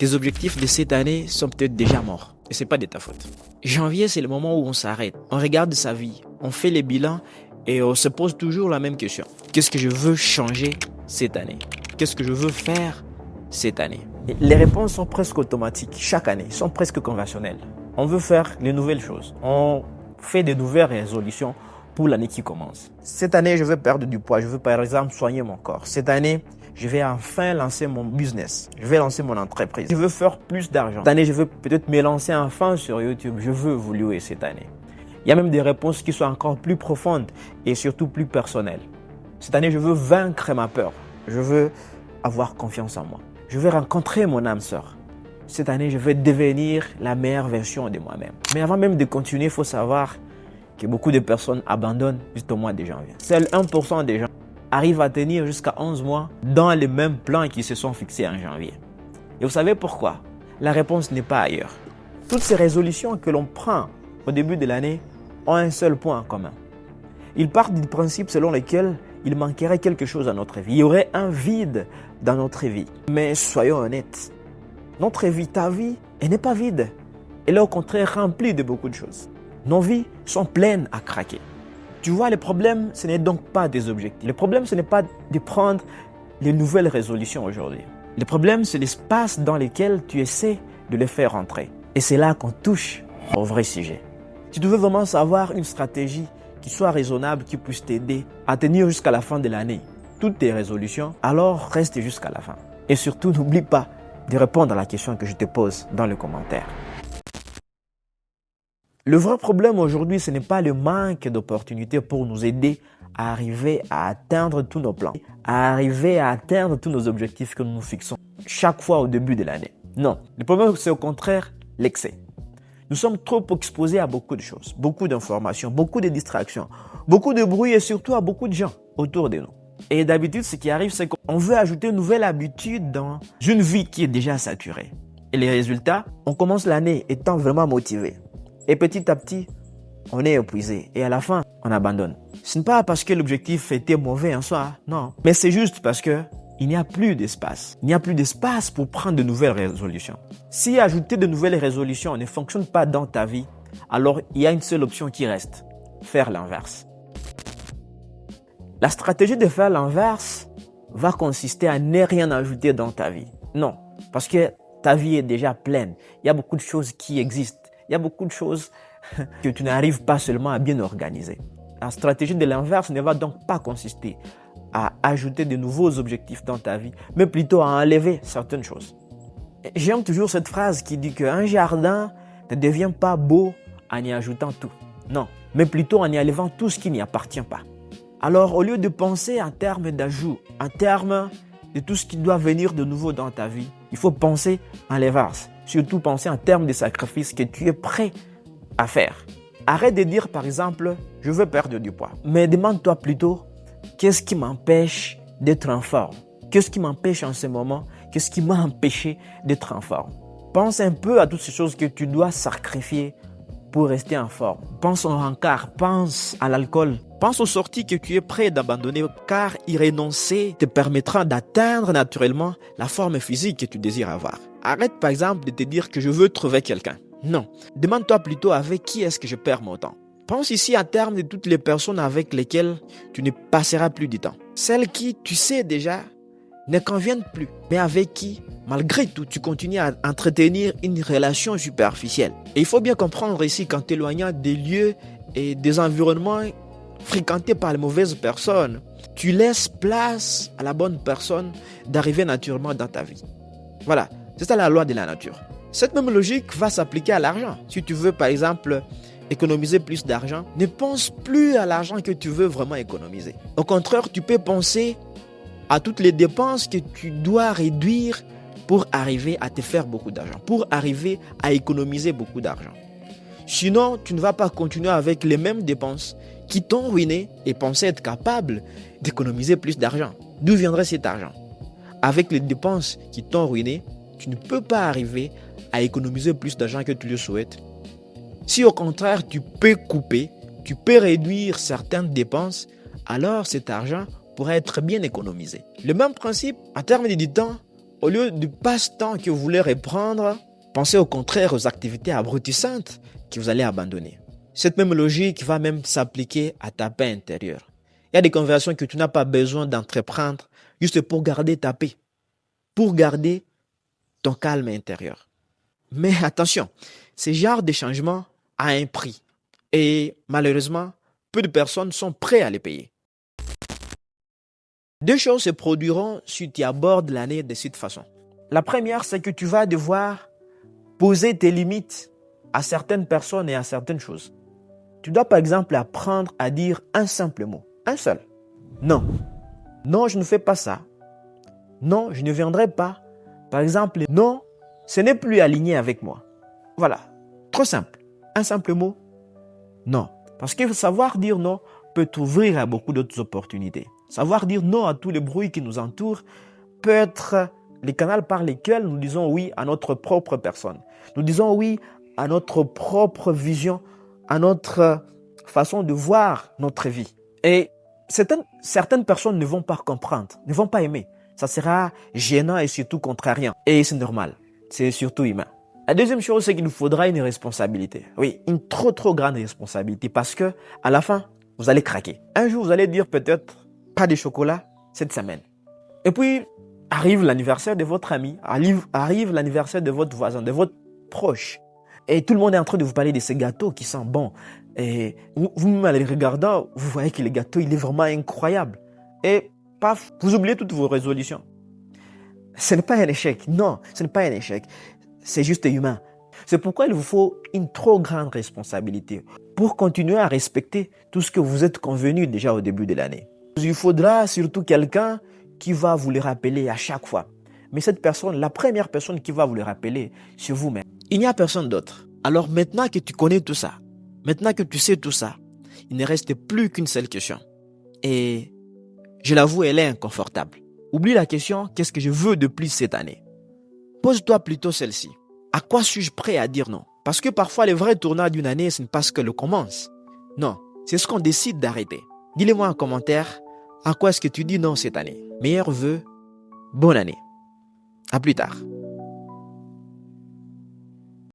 tes objectifs de cette année sont peut-être déjà morts. Et c'est pas de ta faute. Janvier, c'est le moment où on s'arrête. On regarde sa vie, on fait les bilans et on se pose toujours la même question. Qu'est-ce que je veux changer cette année? Qu'est-ce que je veux faire cette année? Et les réponses sont presque automatiques chaque année, sont presque conventionnelles. On veut faire les nouvelles choses. On fait de nouvelles résolutions pour l'année qui commence. Cette année, je veux perdre du poids. Je veux par exemple soigner mon corps. Cette année, je vais enfin lancer mon business. Je vais lancer mon entreprise. Je veux faire plus d'argent. Cette année, je veux peut-être me lancer enfin sur YouTube. Je veux évoluer cette année. Il y a même des réponses qui sont encore plus profondes et surtout plus personnelles. Cette année, je veux vaincre ma peur. Je veux avoir confiance en moi. Je veux rencontrer mon âme sœur. Cette année, je veux devenir la meilleure version de moi-même. Mais avant même de continuer, il faut savoir que beaucoup de personnes abandonnent juste au mois de janvier. Seuls 1% des gens arrivent à tenir jusqu'à 11 mois dans les mêmes plans qui se sont fixés en janvier. Et vous savez pourquoi? La réponse n'est pas ailleurs. Toutes ces résolutions que l'on prend au début de l'année ont un seul point en commun. Ils partent du principe selon lequel il manquerait quelque chose à notre vie. Il y aurait un vide dans notre vie. Mais soyons honnêtes, notre vie, ta vie, elle n'est pas vide. Elle est au contraire remplie de beaucoup de choses. Nos vies sont pleines à craquer. Tu vois, le problème, ce n'est donc pas des objectifs. Le problème, ce n'est pas de prendre les nouvelles résolutions aujourd'hui. Le problème, c'est l'espace dans lequel tu essaies de les faire rentrer. Et c'est là qu'on touche au vrai sujet. Si tu veux vraiment savoir une stratégie qui soit raisonnable, qui puisse t'aider à tenir jusqu'à la fin de l'année toutes tes résolutions, alors reste jusqu'à la fin. Et surtout, n'oublie pas de répondre à la question que je te pose dans le commentaire. Le vrai problème aujourd'hui, ce n'est pas le manque d'opportunités pour nous aider à arriver à atteindre tous nos plans, à arriver à atteindre tous nos objectifs que nous nous fixons chaque fois au début de l'année. Non, le problème, c'est au contraire l'excès. Nous sommes trop exposés à beaucoup de choses, beaucoup d'informations, beaucoup de distractions, beaucoup de bruit et surtout à beaucoup de gens autour de nous. Et d'habitude, ce qui arrive, c'est qu'on veut ajouter une nouvelle habitude dans une vie qui est déjà saturée. Et les résultats, on commence l'année étant vraiment motivé. Et petit à petit, on est épuisé. Et à la fin, on abandonne. Ce n'est pas parce que l'objectif était mauvais en soi, non. Mais c'est juste parce que il n'y a plus d'espace. Il n'y a plus d'espace pour prendre de nouvelles résolutions. Si ajouter de nouvelles résolutions ne fonctionne pas dans ta vie, alors il y a une seule option qui reste. Faire l'inverse. La stratégie de faire l'inverse va consister à ne rien ajouter dans ta vie. Non, parce que ta vie est déjà pleine. Il y a beaucoup de choses qui existent. Il y a beaucoup de choses que tu n'arrives pas seulement à bien organiser. La stratégie de l'inverse ne va donc pas consister à ajouter de nouveaux objectifs dans ta vie, mais plutôt à enlever certaines choses. J'aime toujours cette phrase qui dit qu'un jardin ne devient pas beau en y ajoutant tout. Non, mais plutôt en y enlevant tout ce qui n'y appartient pas. Alors, au lieu de penser en termes d'ajout, en termes de tout ce qui doit venir de nouveau dans ta vie, il faut penser en l'inverse. Surtout penser en termes de sacrifices que tu es prêt à faire. Arrête de dire par exemple, je veux perdre du poids. Mais demande-toi plutôt, qu'est-ce qui m'empêche d'être en forme? Qu'est-ce qui m'empêche en ce moment? Qu'est-ce qui m'a empêché d'être en forme? Pense un peu à toutes ces choses que tu dois sacrifier pour rester en forme. Pense au rencard, pense à l'alcool. Pense aux sorties que tu es prêt d'abandonner car y renoncer te permettra d'atteindre naturellement la forme physique que tu désires avoir. Arrête par exemple de te dire que je veux trouver quelqu'un. Non, demande-toi plutôt avec qui est-ce que je perds mon temps. Pense ici à terme de toutes les personnes avec lesquelles tu ne passeras plus du temps. Celles qui, tu sais déjà, ne conviennent plus, mais avec qui, malgré tout, tu continues à entretenir une relation superficielle. Et il faut bien comprendre ici qu'en t'éloignant des lieux et des environnements fréquentés par les mauvaises personnes, tu laisses place à la bonne personne d'arriver naturellement dans ta vie. Voilà, c'est ça la loi de la nature. Cette même logique va s'appliquer à l'argent. Si tu veux par exemple économiser plus d'argent, ne pense plus à l'argent que tu veux vraiment économiser. Au contraire, tu peux penser à toutes les dépenses que tu dois réduire pour arriver à te faire beaucoup d'argent, pour arriver à économiser beaucoup d'argent. Sinon, tu ne vas pas continuer avec les mêmes dépenses qui t'ont ruiné et penser être capable d'économiser plus d'argent. D'où viendrait cet argent? Avec les dépenses qui t'ont ruiné, tu ne peux pas arriver à économiser plus d'argent que tu le souhaites. Si au contraire, tu peux couper, tu peux réduire certaines dépenses, alors cet argent pourrait être bien économisé. Le même principe, en termes du temps, Au lieu du passe-temps que vous voulez reprendre, pensez au contraire aux activités abrutissantes que vous allez abandonner. Cette même logique va même s'appliquer à ta paix intérieure. Il y a des conversations que tu n'as pas besoin d'entreprendre juste pour garder ta paix, pour garder ton calme intérieur. Mais attention, ce genre de changement a un prix et malheureusement, peu de personnes sont prêtes à les payer. Deux choses se produiront si tu abordes l'année de cette façon. La première, c'est que tu vas devoir poser tes limites à certaines personnes et à certaines choses. Tu dois par exemple apprendre à dire un simple mot, un seul. Non. Non, je ne fais pas ça. Non, je ne viendrai pas. Par exemple, non, ce n'est plus aligné avec moi. Voilà, trop simple. Un simple mot, non. Parce que savoir dire non peut t'ouvrir à beaucoup d'autres opportunités. Savoir dire non à tous les bruits qui nous entourent peut être les canaux par lesquels nous disons oui à notre propre personne. Nous disons oui à notre propre vision, à notre façon de voir notre vie. Et certaines personnes ne vont pas comprendre, ne vont pas aimer. Ça sera gênant et surtout contrariant. Et c'est normal, c'est surtout humain. La deuxième chose, c'est qu'il nous faudra une responsabilité. Oui, une trop grande responsabilité parce que à la fin, vous allez craquer. Un jour, vous allez dire peut-être pas de chocolat cette semaine. Et puis, arrive l'anniversaire de votre ami, arrive l'anniversaire de votre voisin, de votre proche. Et tout le monde est en train de vous parler de ce gâteau qui sent bon. Et vous-même, en les regardant, vous voyez que le gâteau, il est vraiment incroyable. Et paf, vous oubliez toutes vos résolutions. Ce n'est pas un échec. Non, ce n'est pas un échec. C'est juste humain. C'est pourquoi il vous faut une trop grande responsabilité pour continuer à respecter tout ce que vous êtes convenu déjà au début de l'année. Il faudra surtout quelqu'un qui va vous le rappeler à chaque fois. Mais cette personne, la première personne qui va vous le rappeler, c'est vous-même. Il n'y a personne d'autre. Alors maintenant que tu connais tout ça, maintenant que tu sais tout ça, il ne reste plus qu'une seule question. Et je l'avoue, elle est inconfortable. Oublie la question, qu'est-ce que je veux de plus cette année? Pose-toi plutôt celle-ci. À quoi suis-je prêt à dire non? Parce que parfois, le vrai tournant d'une année, ce n'est pas ce qu'elle commence. Non, c'est ce qu'on décide d'arrêter. Dis-le-moi en commentaire, à quoi est-ce que tu dis non cette année? Meilleurs vœux, bonne année. À plus tard.